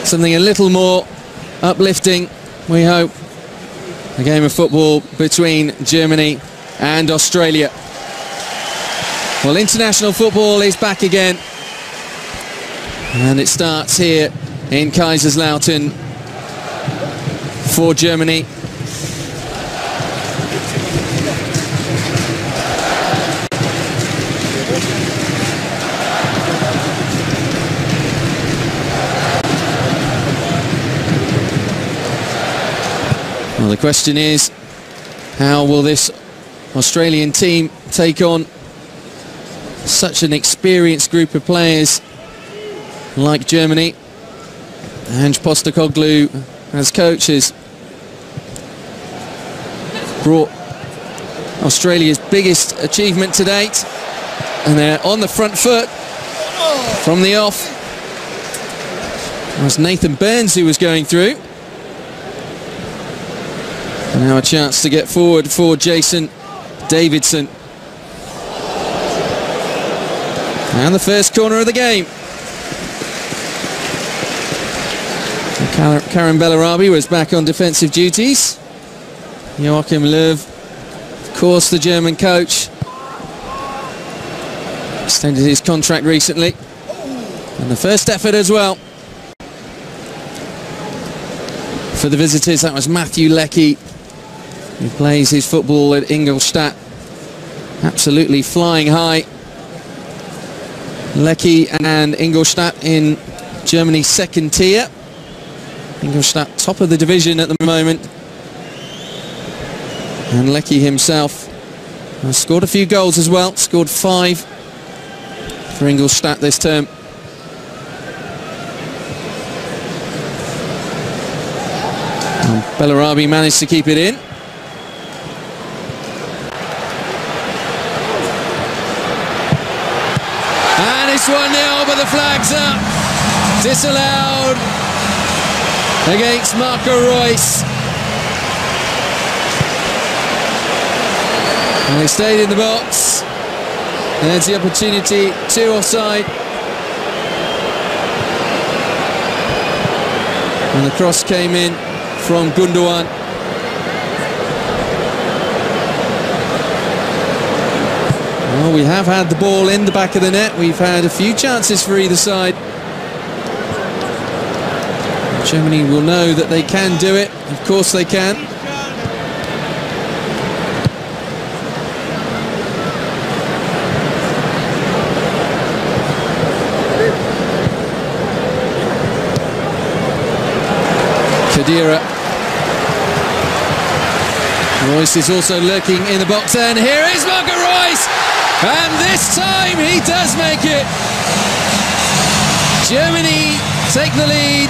something a little more uplifting, we hope. A game of football between Germany and Australia. Well, international football is back again, and it starts here in Kaiserslautern for Germany. Well, the question is, how will this Australian team take on such an experienced group of players like Germany? Ange Postecoglou, as coach, has brought Australia's biggest achievement to date, and they're on the front foot from the off. It was Nathan Burns who was going through. And now a chance to get forward for Jason Davidson. And the first corner of the game. Karim Bellarabi was back on defensive duties. Joachim Löw, of course, the German coach, extended his contract recently. And the first effort as well. For the visitors, that was Matthew Leckie, who plays his football at Ingolstadt. Absolutely flying high. Leckie and Ingolstadt in Germany's second tier. Ingolstadt top of the division at the moment. And Leckie himself has scored a few goals as well. Scored 5 for Ingolstadt this term. And Bellarabi managed to keep it in. And it's 1-0, but the flag's up. Disallowed against Marco Reus. And he stayed in the box. There's the opportunity, 2 offside. And the cross came in from Gundogan. Well, we have had the ball in the back of the net. We've had a few chances for either side. Germany will know that they can do it. Of course they can. Khedira. Reus is also lurking in the box, and here is Marco Reus, and this time he does make it. Germany take the lead.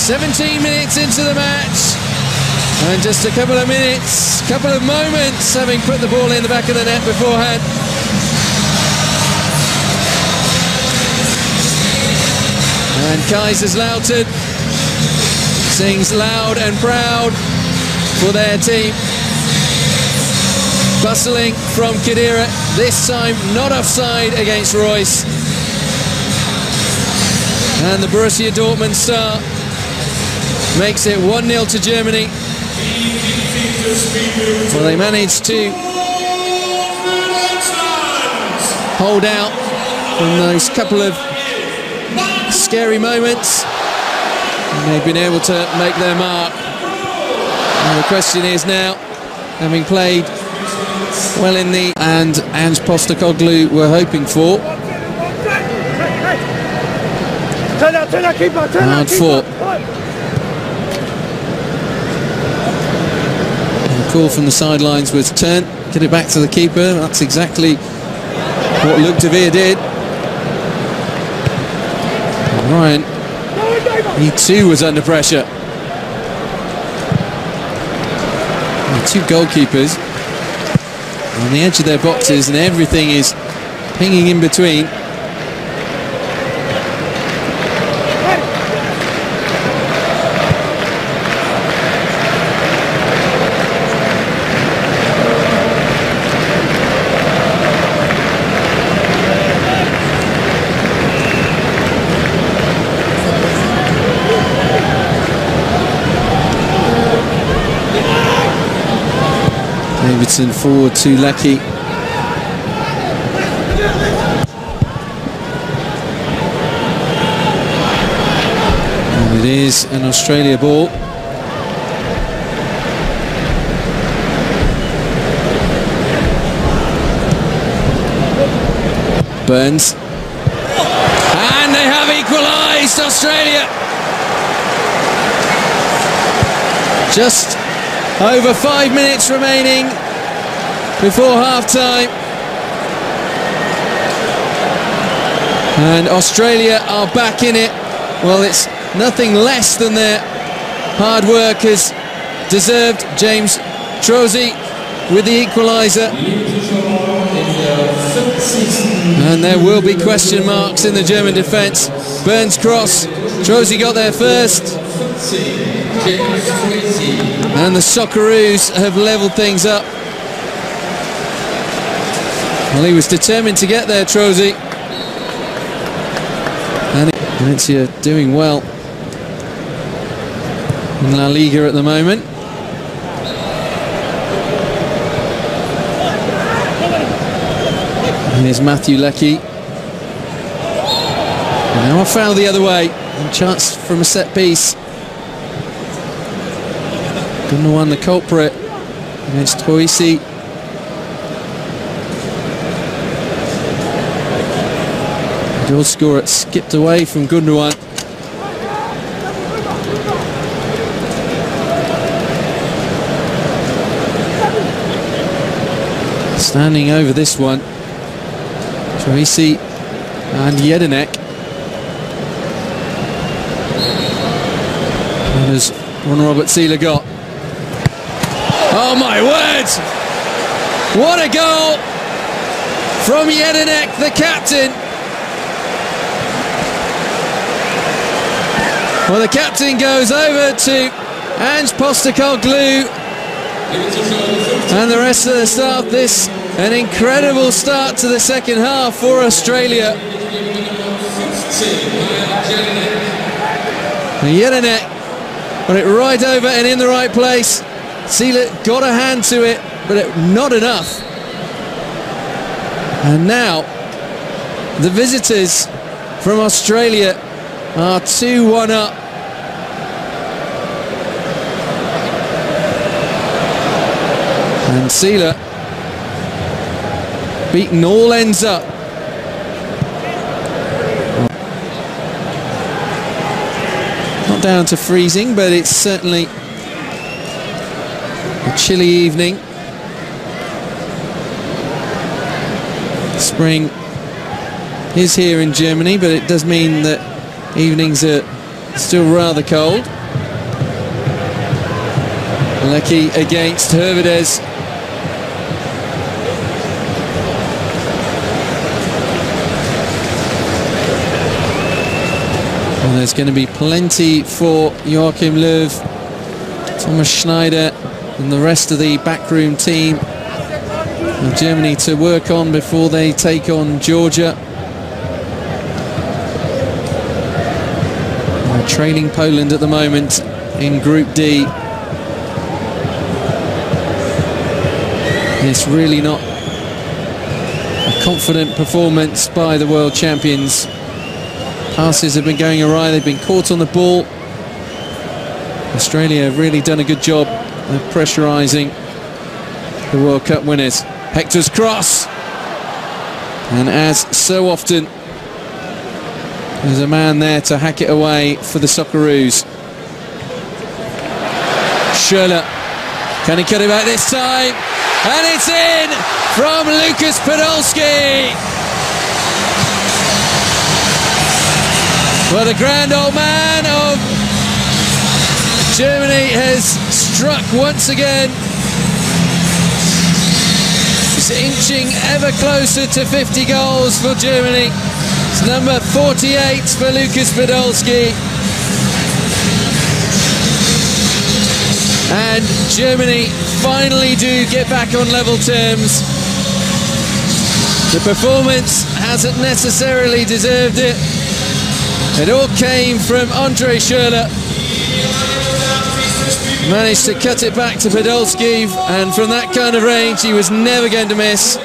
17 minutes into the match, and just a couple of minutes, couple of moments, having put the ball in the back of the net beforehand. And Kaiserslautern sings loud and proud for their team. Bustling from Khedira, this time not offside against Reus. And the Borussia Dortmund star makes it 1-0 to Germany. Well, they managed to hold out from those couple of scary moments, and they've been able to make their mark. And the question is now, having played well in the and Ange Postecoglou were hoping for, hard fought. The call from the sidelines was turn, get it back to the keeper. That's exactly what Luc de Beer did. Ryan, he too was under pressure. And 2 goalkeepers on the edge of their boxes, and everything is pinging in between. Everton forward to Lecky. And it is an Australia ball. Burns. And they have equalised, Australia. Just over 5 minutes remaining before half-time. And Australia are back in it. Well, it's nothing less than their hard work has deserved. James Trozy with the equaliser. And there will be question marks in the German defence. Burns cross. Trozy got there first. And the Socceroos have levelled things up. Well, he was determined to get there, Trozy. And Valencia doing well in La Liga at the moment. And here's Matthew Lecky. And now a foul the other way. And chance from a set piece. Gundogan the culprit against Toisi. Goal scorer skipped away from Gundogan. Standing over this one, Toisi and Jedinek. And as Ron Robert Seeler got. Oh my word! What a goal from Jedinek, the captain. Well, the captain goes over to Ange Postecoglou and the rest of the staff. This an incredible start to the second half for Australia. And Jedinek got it right over and in the right place. Seeler got a hand to it, but not enough. And now the visitors from Australia are 2-1 up. And Seeler beaten all ends up. Not down to freezing, but it's certainly a chilly evening. Spring is here in Germany, but it does mean that evenings are still rather cold. Lecky against Hervedez. And there's going to be plenty for Joachim Löw, Thomas Schneider and the rest of the backroom team of Germany to work on before they take on Georgia. They're trailing Poland at the moment in Group D. It's really not a confident performance by the world champions. Passes have been going awry, they've been caught on the ball. Australia have really done a good job of pressurising the World Cup winners. Hector's cross. And as so often, there's a man there to hack it away for the Socceroos. Schürrle. Can he cut it back this time? And it's in from Lukas Podolski. Well, the grand old man of Germany has struck once again. It's inching ever closer to 50 goals for Germany. It's number 48 for Lukas Podolski. And Germany finally do get back on level terms. The performance hasn't necessarily deserved it. It all came from Andre Schürrle. Managed to cut it back to Podolski, and from that kind of range he was never going to miss.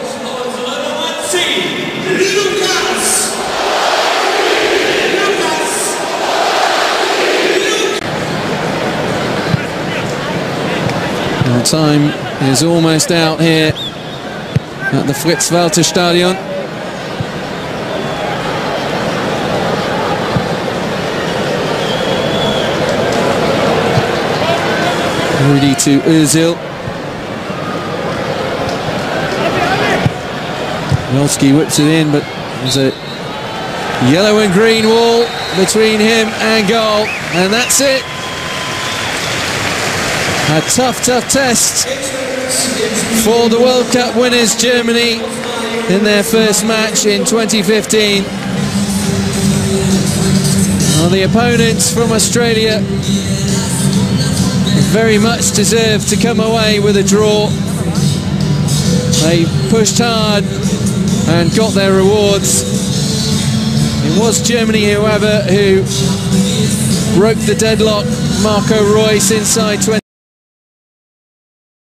Our time is almost out here at the Fritz-Walter Stadion. Rudy to Özil. Podolski whips it in, but there's a yellow and green wall between him and goal, and that's it. A tough test for the World Cup winners Germany in their first match in 2015. Well, the opponents from Australia very much deserved to come away with a draw. They pushed hard and got their rewards. It was Germany, however, who broke the deadlock. Marco Reus inside 20.